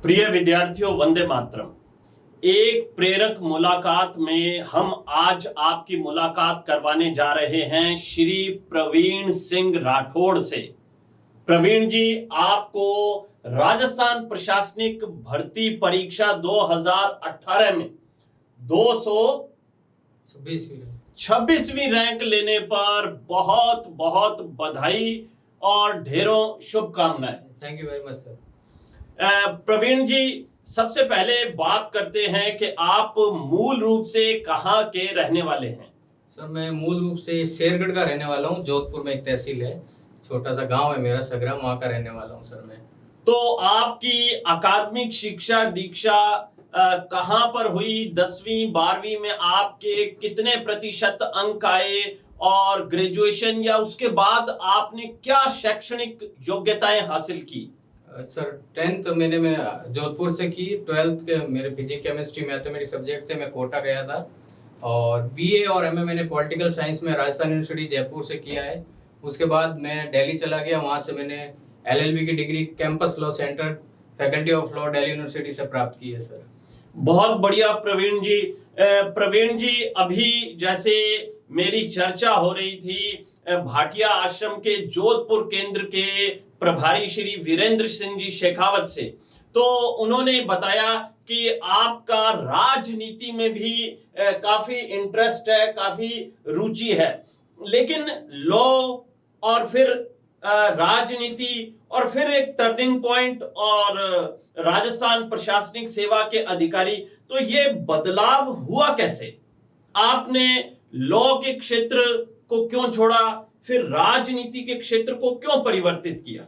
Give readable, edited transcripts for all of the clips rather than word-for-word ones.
प्रिय विद्यार्थियों, वंदे मातरम। एक प्रेरक मुलाकात में हम आज आपकी मुलाकात करवाने जा रहे हैं श्री प्रवीण सिंह राठौड़ से। प्रवीण जी, आपको राजस्थान प्रशासनिक भर्ती परीक्षा 2018 में 226वीं रैंक लेने पर बहुत बहुत बधाई और ढेरों शुभकामनाएं। Thank you very much sir. Praveen ji, सबसे पहले बात करते हैं कि आप मूल रूप से कहाँ के रहने वाले हैं? सर, मैं मूल रूप से शेरगढ़ का रहने वाला हूँ। जोधपुर में एक तहसील है, छोटा सा गांव है मेरा सगरा, वहाँ का रहने वाला हूँ सर मैं। तो आपकी अकादमिक शिक्षा दीक्षा कहाँ पर हुई? 10वीं 12वीं में आपके कितने प्रतिशत अंक आए और ग्रेजुएशन या उसके बाद आपने क्या शैक्षणिक योग्यताएं हासिल की? सर, 10th मैंने मैं जोधपुर से की। 12th के मेरे फिजिक्स केमिस्ट्री मैथमेटिक्स सब्जेक्ट थे, मैं कोटा गया था। और बीए और एमए मैंने पॉलिटिकल साइंस में राजस्थान यूनिवर्सिटी जयपुर से किया है। उसके बाद मैं दिल्ली चला गया, वहाँ से मैंने एलएलबी की degree campus law centre faculty of law Delhi university से प्राप्त की है सर। बहुत बढ़िया प्रवीण जी। प्रवीण जी, अभी जैसे मेरी चर्चा हो रही थी भाटिया आश्रम के जोधपुर केंद्र के प्रभारी श्री वीरेंद्र सिंह जी शेखावत से, तो उन्होंने बताया कि आपका राजनीति में भी काफी इंटरेस्ट है, काफी रुचि है, लेकिन लॉ और फिर राजनीति और फिर एक टर्निंग पॉइंट और राजस्थान प्रशासनिक सेवा के अधिकारी, तो ये बदलाव हुआ कैसे? आपने लॉ के क्षेत्र को क्यों छोड़ा, फिर राजनीति के क्षेत्र को क्यों परिवर्तित किया?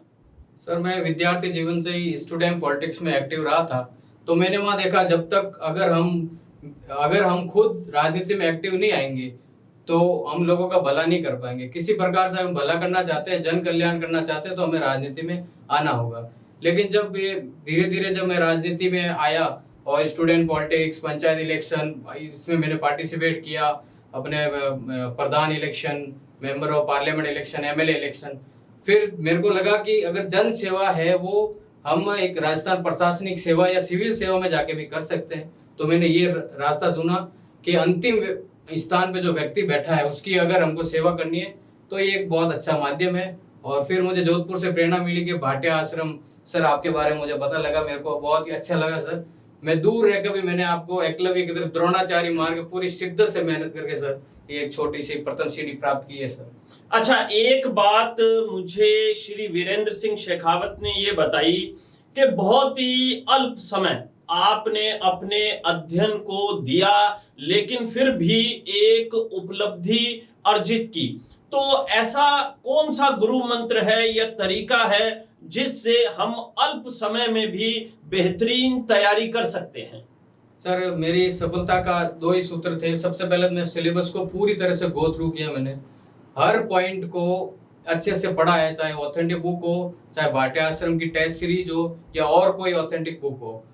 सर, मैं विद्यार्थी जीवन से ही स्टूडेंट पॉलिटिक्स में एक्टिव रहा था, तो मैंने वहाँ देखा जब तक अगर हम खुद राजनीति में एक्टिव नहीं आएंगे तो हम लोगों का भला नहीं कर पाएंगे। किसी प्रकार से हम भला करना चाहते हैं, जन कल्याण करना चाहते हैं, तो हमें राजनीति में आना होगा। लेकिन जब ये धीरे धीरे जब मैं राजनीति में आया और स्टूडेंट पॉलिटिक्स, पंचायत इलेक्शन, इसमें मैंने पार्टिसिपेट किया, अपने प्रधान election, member of parliament election, MLA election, फिर मेरे को लगा कि अगर जन सेवा है वो हम एक राजस्थान प्रशासनिक सेवा या सिविल सेवा में जाके भी कर सकते हैं। तो मैंने ये रास्ता चुना कि अंतिम स्थान पे जो व्यक्ति बैठा है उसकी अगर हमको सेवा करनी है तो ये एक बहुत अच्छा माध्यम है। और फिर मुझे जोधपुर से प्रेरणा मिली कि भाटिया आश्रम, सर आपके बारे में मुझे पता लगा, मेरे को बहुत ही अच्छा लगा सर। मैं दूर रहकर भी मैंने आपको एकलव्य की तरफ द्रोणाचार्य मार्ग पूरी शिद्दत से मेहनत करके सर ये एक छोटी सी प्रथम सीढ़ी प्राप्त की है सर। अच्छा, एक बात मुझे श्री वीरेंद्र सिंह शेखावत ने ये बताई कि बहुत ही अल्प समय आपने अपने अध्ययन को दिया, लेकिन फिर भी एक उपलब्धि अर्जित की। तो ऐसा कौन सा गुरु मंत्र है या तरीका है जिससे हम अल्प समय में भी बेहतरीन तैयारी कर सकते हैं? सर, मेरी सफलता का 2 ही सूत्र थे। सबसे पहले मैं सिलेबस को पूरी तरह से गो थ्रू किया, मैंने हर पॉइंट को अच्छे से पढ़ा है, चाहे ऑथेंटिक बुक हो, चाहे भाटिया आश्रम की टेस्ट सीरीज हो या और कोई ऑथेंटिक बुक हो।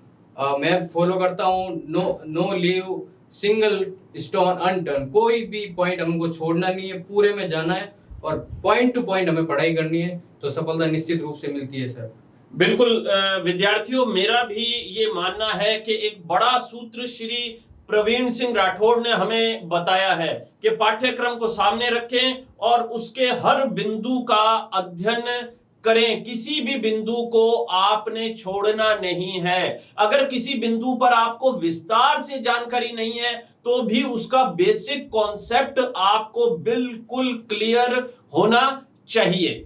मैं फॉलो करता हूँ no leave single stone unturned. कोई भी पॉइंट हमको छोड़ना नहीं है, पूरे में जाना है और पॉइंट टू पॉइंट हमें पढ़ाई करनी है, तो सफलता निश्चित रूप से मिलती है सर। बिल्कुल विद्यार्थियों, मेरा भी ये मानना है कि एक बड़ा सूत्र श्री प्रवीण सिंह राठौड़ ने हमें बताया है कि पाठ्यक्रम को सामने रखें और उसके हर बिंदु का अध्ययन करें। किसी भी बिंदु को आपने छोड़ना नहीं है। अगर किसी बिंदु पर आपको विस्तार से जानकारी नहीं है तो भी उसका बेसिक कॉन्सेप्ट आपको बिल्कुल क्लियर होना चाहिए।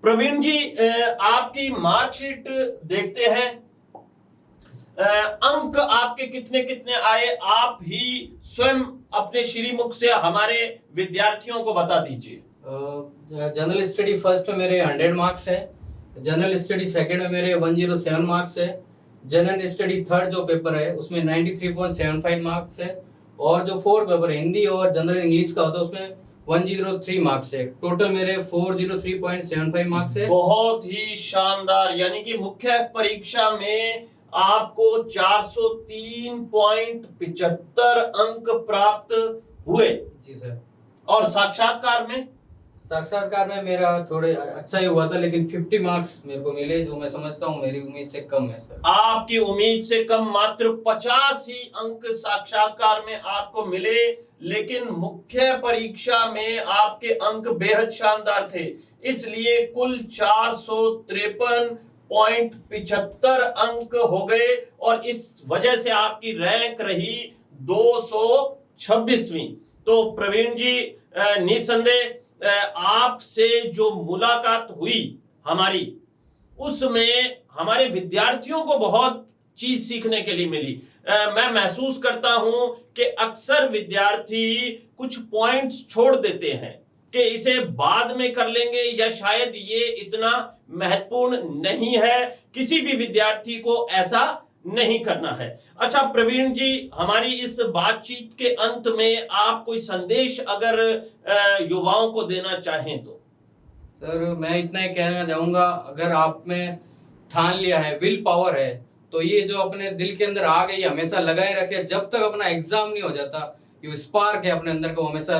प्रवीण जी, आपकी मार्कशीट देखते हैं, अंक आपके कितने कितने आए, आप ही स्वयं अपने श्रीमुख से हमारे विद्यार्थियों को बता दीजिए। जनरल स्टडी फर्स्ट में मेरे 100 मार्क्स है, जनरल स्टडी सेकंड में मेरे 107 मार्क्स है, जनरल स्टडी थर्ड जो पेपर है उसमें 93.75 मार्क्स है, और जो फोर्थ पेपर हिंदी और जनरल इंग्लिश का होता है उसमें 103 मार्क्स है। टोटल मेरे 403.75 मार्क्स है। बहुत ही शानदार, यानी कि मुख्य परीक्षा में आपको 403.75 अंक प्राप्त हुए। जी सर। और साक्षात्कार में साक्षात्कार में मेरा थोड़े अच्छा ही हुआ था, लेकिन 50 मार्क्स मेरे को मिले, जो मैं समझता हूँ मेरी उम्मीद से कम है सर। आपकी उम्मीद से कम मात्र 50 ही अंक साक्षात्कार में आपको मिले, लेकिन मुख्य परीक्षा में आपके अंक बेहद शानदार थे, इसलिए कुल 453.75 अंक हो गए और इस वजह से आपकी रैंक रही 226वीं। तो प्रवीण जी, निसंदेह आपसे जो मुलाकात हुई हमारी, उसमें हमारे विद्यार्थियों को बहुत चीज सीखने के लिए मिली। मैं महसूस करता हूं कि अक्सर विद्यार्थी कुछ पॉइंट्स छोड़ देते हैं कि इसे बाद में कर लेंगे या शायद ये इतना महत्वपूर्ण नहीं है। किसी भी विद्यार्थी को ऐसा नहीं करना है। अच्छा प्रवीण जी, हमारी इस बातचीत के अंत में आप कोई संदेश अगर युवाओं को देना चाहें तो? सर मैं इतना ही कहना चाहूँगा, अगर आप में ठान लिया है, विल पावर है, तो ये जो अपने दिल के अंदर आ गई हमेशा लगाए रखे, जब तक अपना एग्जाम नहीं हो जाता। ये स्पार्क है अपने अंदर को हमेशा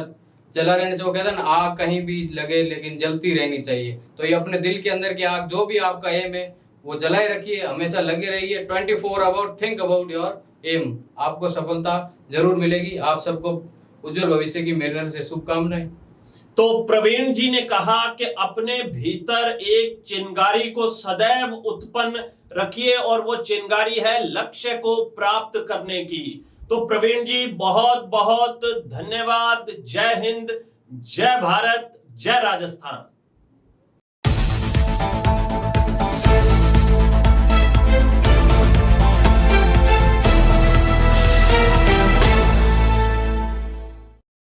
जला रहना चाहिए। वो कहते हैं ना, आग कहीं भी लगे लेकिन जलती रहनी चाहिए। तो ये अपने दिल के अंदर की आग, जो भी आपका एम है वो जलाए रखिए, हमेशा लगे रहिए। 24 hour think about your aim, आपको सफलता जरूर मिलेगी। आप सबको उज्जवल भविष्य की मेरी तरफ से शुभकामनाएं। तो प्रवीण जी ने कहा कि अपने भीतर एक चिंगारी को सदैव उत्पन्न रखिए और वो चिंगारी है लक्ष्य को प्राप्त करने की। तो प्रवीण जी बहुत बहुत धन्यवाद। जय हिंद, जय भारत, जय राजस्थान।